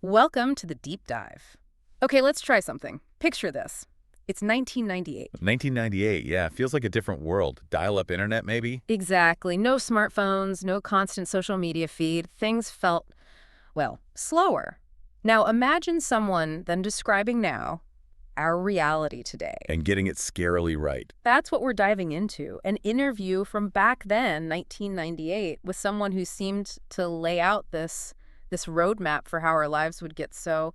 Welcome to the deep dive. Okay, let's try something. Picture this. It's 1998. 1998, yeah. Feels like a different world. Dial-up internet, maybe? Exactly. No smartphones, no constant social media feed. Things felt, well, slower. Now imagine someone then describing now our reality today. And getting it scarily right. That's what we're diving into. An interview from back then, 1998, with someone who seemed to lay out this roadmap for how our lives would get so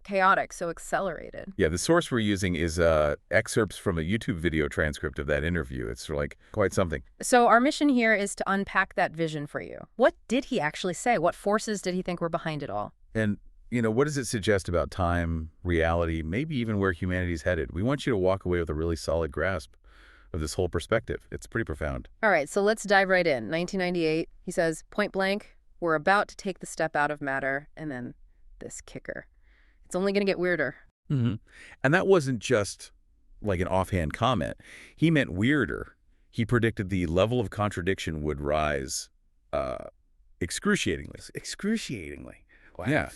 chaotic, so accelerated. Yeah, the source we're using is excerpts from a YouTube video transcript of that interview. It's like quite something. So our mission here is to unpack that vision for you. What did he actually say? What forces did he think were behind it all? And, what does it suggest about time, reality, maybe even where humanity's headed? We want you to walk away with a really solid grasp of this whole perspective. It's pretty profound. All right, so let's dive right in. 1998, he says, point blank, we're about to take the step out of matter, and then this kicker. It's only going to get weirder. Mm-hmm. And that wasn't just like an offhand comment. He meant weirder. He predicted the level of contradiction would rise excruciatingly. Excruciatingly. Wow. Yeah.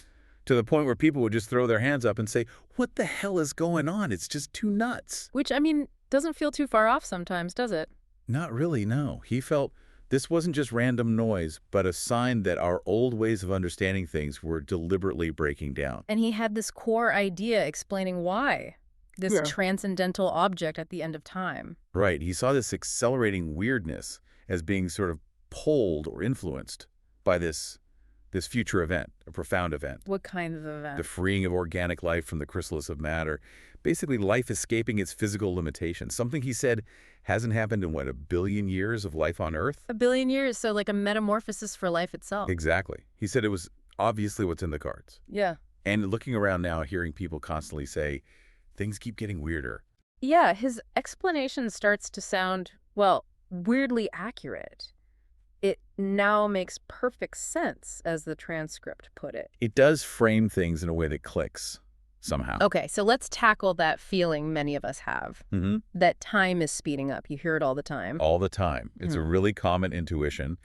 To the point where people would just throw their hands up and say, what the hell is going on? It's just too nuts. Which, I mean, doesn't feel too far off sometimes, does it? Not really, no. He felt this wasn't just random noise, but a sign that our old ways of understanding things were deliberately breaking down. And he had this core idea explaining why. This transcendental object at the end of time. Right. He saw this accelerating weirdness as being sort of pulled or influenced by this future event, a profound event. What kind of event? The freeing of organic life from the chrysalis of matter. Basically, life escaping its physical limitations. Something he said hasn't happened in, what, 1 billion years of life on Earth? 1 billion years, so like a metamorphosis for life itself. Exactly. He said it was obviously what's in the cards. Yeah. And looking around now, hearing people constantly say, things keep getting weirder. Yeah, his explanation starts to sound, well, weirdly accurate. It now makes perfect sense, as the transcript put it. It does frame things in a way that clicks, somehow. Okay, so let's tackle that feeling many of us have. Mm-hmm. That time is speeding up. You hear it all the time. All the time. It's a really common intuition.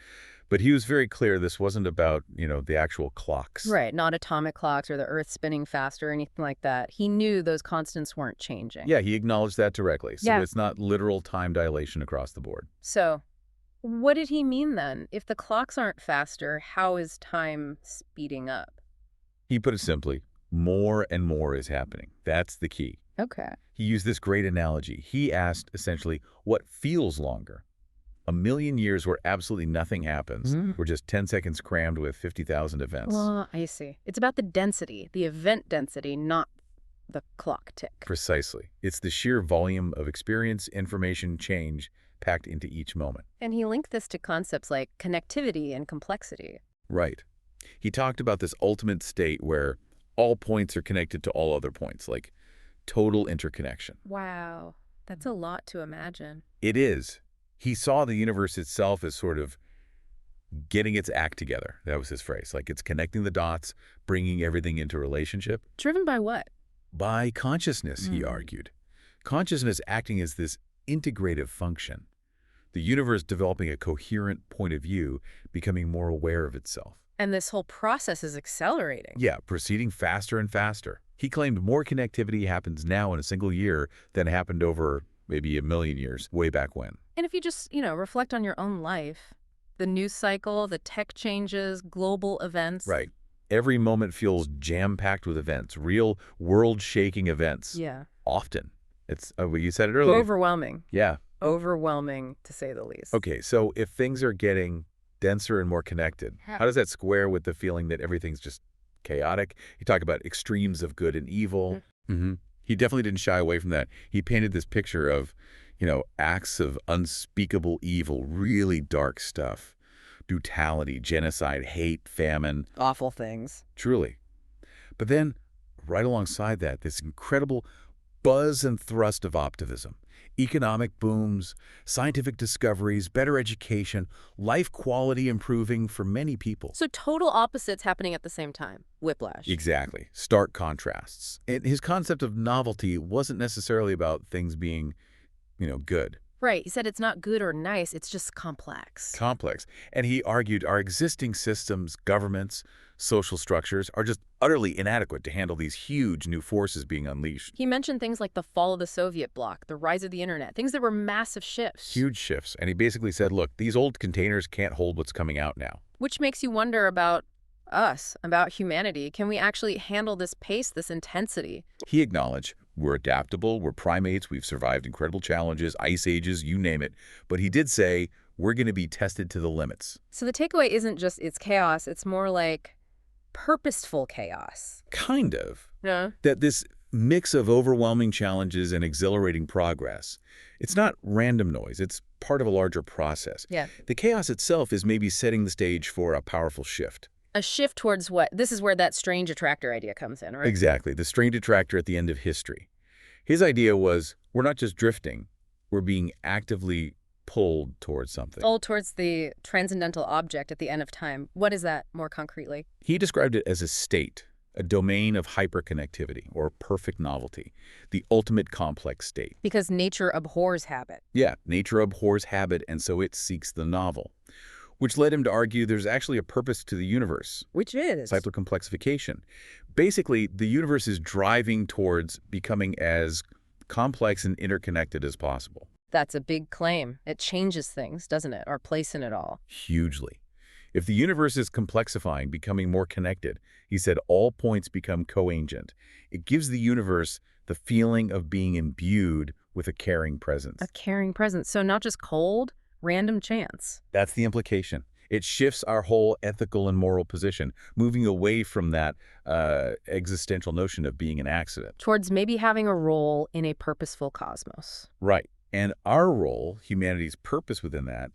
But he was very clear this wasn't about, the actual clocks. Right, not atomic clocks or the Earth spinning faster or anything like that. He knew those constants weren't changing. Yeah, he acknowledged that directly. So yeah. It's not literal time dilation across the board. So what did he mean then? If the clocks aren't faster, how is time speeding up? He put it simply, more and more is happening. That's the key. Okay. He used this great analogy. He asked, essentially, what feels longer? 1 million years where absolutely nothing happens. We're just 10 seconds crammed with 50,000 events. Well, I see. It's about the density, the event density, not the clock tick. Precisely. It's the sheer volume of experience, information, change packed into each moment. And he linked this to concepts like connectivity and complexity. Right. He talked about this ultimate state where all points are connected to all other points, like total interconnection. Wow. That's a lot to imagine. It is. He saw the universe itself as sort of getting its act together. That was his phrase. Like it's connecting the dots, bringing everything into relationship. Driven by what? By consciousness, he argued. Consciousness acting as this integrative function. The universe developing a coherent point of view, becoming more aware of itself. And this whole process is accelerating. Yeah, proceeding faster and faster. He claimed more connectivity happens now in a single year than happened over maybe 1 million years, way back when. And if you just, reflect on your own life, the news cycle, the tech changes, global events. Right. Every moment feels jam-packed with events, real world-shaking events. Yeah. Often. It's, you said it earlier. Overwhelming. Yeah. Overwhelming, to say the least. Okay, so if things are getting denser and more connected, how does that square with the feeling that everything's just chaotic? You talk about extremes of good and evil. He definitely didn't shy away from that. He painted this picture of, acts of unspeakable evil, really dark stuff. Brutality, genocide, hate, famine. Awful things. Truly. But then, right alongside that, this incredible buzz and thrust of optimism. Economic booms, scientific discoveries, better education, life quality improving for many people. So total opposites happening at the same time. Whiplash. Exactly. Stark contrasts. And his concept of novelty wasn't necessarily about things being, good. Right. He said it's not good or nice, it's just complex. Complex. And he argued our existing systems, governments, social structures are just utterly inadequate to handle these huge new forces being unleashed. He mentioned things like the fall of the Soviet bloc, the rise of the internet, things that were massive shifts. Huge shifts. And he basically said, look, these old containers can't hold what's coming out now. Which makes you wonder about us, about humanity. Can we actually handle this pace, this intensity? He acknowledged, we're adaptable, we're primates, we've survived incredible challenges, ice ages, you name it. But he did say, we're going to be tested to the limits. So the takeaway isn't just it's chaos, it's more like purposeful chaos. Kind of. Yeah. That this mix of overwhelming challenges and exhilarating progress, it's not random noise, it's part of a larger process. Yeah. The chaos itself is maybe setting the stage for a powerful shift. A shift towards what? This is where that strange attractor idea comes in, right? Exactly, the strange attractor at the end of history. His idea was, we're not just drifting, we're being actively pulled towards something. All towards the transcendental object at the end of time. What is that, more concretely? He described it as a state, a domain of hyperconnectivity, or perfect novelty, the ultimate complex state. Because nature abhors habit. Yeah, nature abhors habit, and so it seeks the novel. Which led him to argue there's actually a purpose to the universe. Which is? Hypercomplexification. Basically, the universe is driving towards becoming as complex and interconnected as possible. That's a big claim. It changes things, doesn't it? Our place in it all. Hugely. If the universe is complexifying, becoming more connected, he said all points become co-ancient. It gives the universe the feeling of being imbued with a caring presence. A caring presence. So not just cold, random chance. That's the implication. It shifts our whole ethical and moral position, moving away from that existential notion of being an accident. Towards maybe having a role in a purposeful cosmos. Right. And our role, humanity's purpose within that,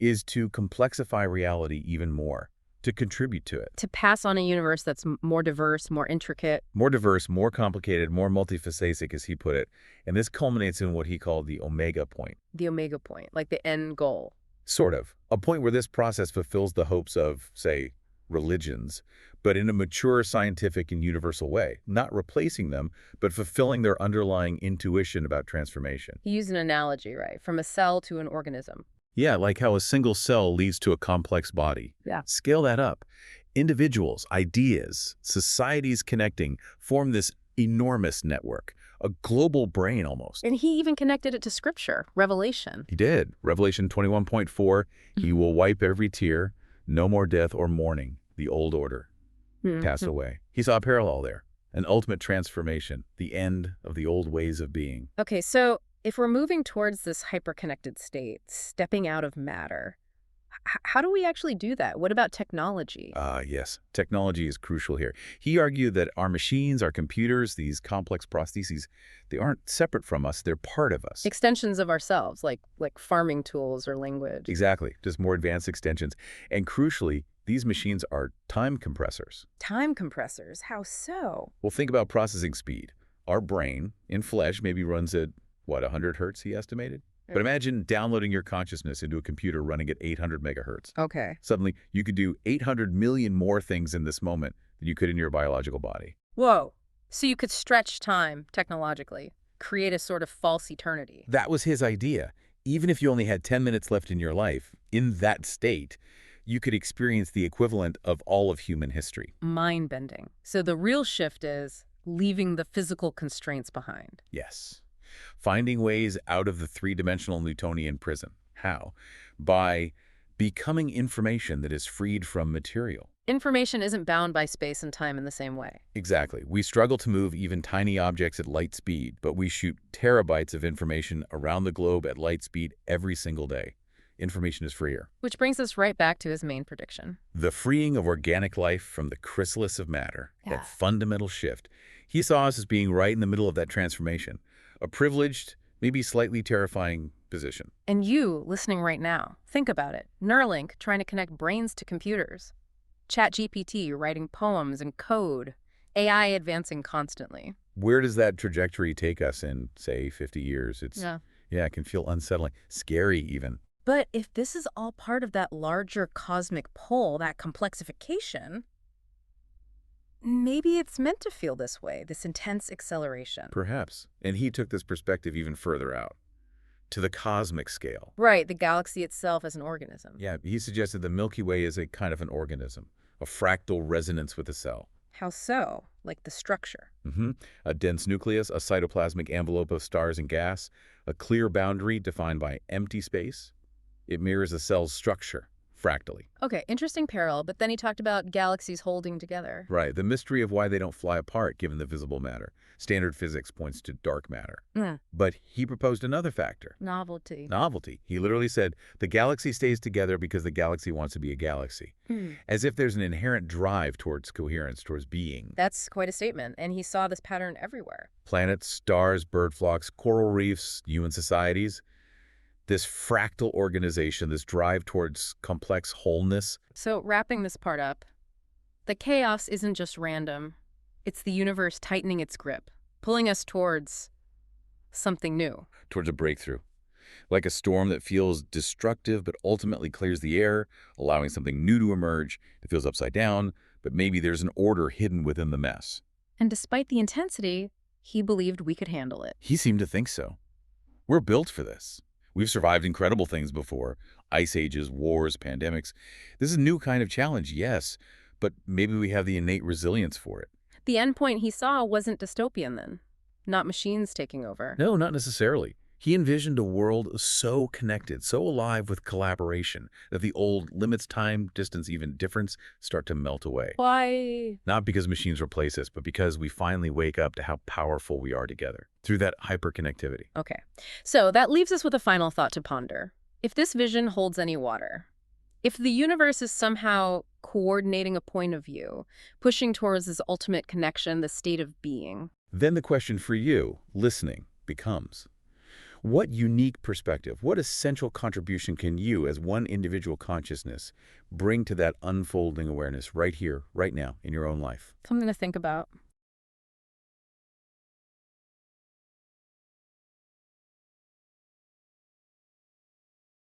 is to complexify reality even more, to contribute to it. To pass on a universe that's more diverse, more intricate. More diverse, more complicated, more multifaceted, as he put it. And this culminates in what he called the omega point. The omega point, like the end goal. Sort of. A point where this process fulfills the hopes of, say, religions, but in a mature, scientific, and universal way. Not replacing them, but fulfilling their underlying intuition about transformation. He used an analogy, right? From a cell to an organism. Yeah, like how a single cell leads to a complex body. Yeah. Scale that up. Individuals, ideas, societies connecting form this enormous network, a global brain almost. And he even connected it to scripture, Revelation. He did. Revelation 21.4, he will wipe every tear, no more death or mourning, the old order. Pass away. He saw a parallel there, an ultimate transformation, the end of the old ways of being. Okay, so if we're moving towards this hyperconnected state, stepping out of matter, how do we actually do that? What about technology? Yes, technology is crucial here. He argued that our machines, our computers, these complex prostheses, they aren't separate from us, they're part of us. Extensions of ourselves, like farming tools or language. Exactly, just more advanced extensions. And crucially, these machines are time compressors. Time compressors? How so? Well, think about processing speed. Our brain, in flesh, maybe runs at, what, 100 hertz, he estimated? But imagine downloading your consciousness into a computer running at 800 megahertz. Okay. Suddenly, you could do 800 million more things in this moment than you could in your biological body. Whoa. So you could stretch time technologically, create a sort of false eternity. That was his idea. Even if you only had 10 minutes left in your life, in that state, you could experience the equivalent of all of human history. Mind-bending. So the real shift is leaving the physical constraints behind. Yes. Finding ways out of the three-dimensional Newtonian prison. How? By becoming information that is freed from material. Information isn't bound by space and time in the same way. Exactly. We struggle to move even tiny objects at light speed, but we shoot terabytes of information around the globe at light speed every single day. Information is freer. Which brings us right back to his main prediction. The freeing of organic life from the chrysalis of matter, Yeah. that fundamental shift. He saw us as being right in the middle of that transformation. A privileged, maybe slightly terrifying position. And you, listening right now, think about it. Neuralink trying to connect brains to computers. ChatGPT writing poems and code. AI advancing constantly. Where does that trajectory take us in, say, 50 years? Yeah, it can feel unsettling, scary even. But if this is all part of that larger cosmic pull, that complexification, maybe it's meant to feel this way, this intense acceleration. Perhaps. And he took this perspective even further out. to the cosmic scale. Right, the galaxy itself as an organism. Yeah, he suggested the Milky Way is a kind of an organism, a fractal resonance with a cell. How so? Like the structure. A dense nucleus, a cytoplasmic envelope of stars and gas, a clear boundary defined by empty space. It mirrors a cell's structure, fractally. Okay, interesting parallel, but then he talked about galaxies holding together. Right, the mystery of why they don't fly apart given the visible matter. Standard physics points to dark matter. But he proposed another factor. Novelty. Novelty. He literally said, the galaxy stays together because the galaxy wants to be a galaxy. As if there's an inherent drive towards coherence, towards being. That's quite a statement, and he saw this pattern everywhere. Planets, stars, bird flocks, coral reefs, human societies. This fractal organization, this drive towards complex wholeness. So wrapping this part up, the chaos isn't just random. It's the universe tightening its grip, pulling us towards something new. Towards a breakthrough. Like a storm that feels destructive but ultimately clears the air, allowing something new to emerge. It feels upside down, but maybe there's an order hidden within the mess. And despite the intensity, he believed we could handle it. He seemed to think so. We're built for this. We've survived incredible things before. Ice ages, wars, pandemics. This is a new kind of challenge, yes, but maybe we have the innate resilience for it. The endpoint he saw wasn't dystopian then, not machines taking over. No, not necessarily. He envisioned a world so connected, so alive with collaboration, that the old limits, time, distance, even difference start to melt away. Why? Not because machines replace us, but because we finally wake up to how powerful we are together through that hyperconnectivity. Okay, so that leaves us with a final thought to ponder. If this vision holds any water, if the universe is somehow coordinating a point of view, pushing towards this ultimate connection, the state of being, then the question for you, listening, becomes, what unique perspective, what essential contribution can you, as one individual consciousness, bring to that unfolding awareness right here, right now, in your own life? something to think about.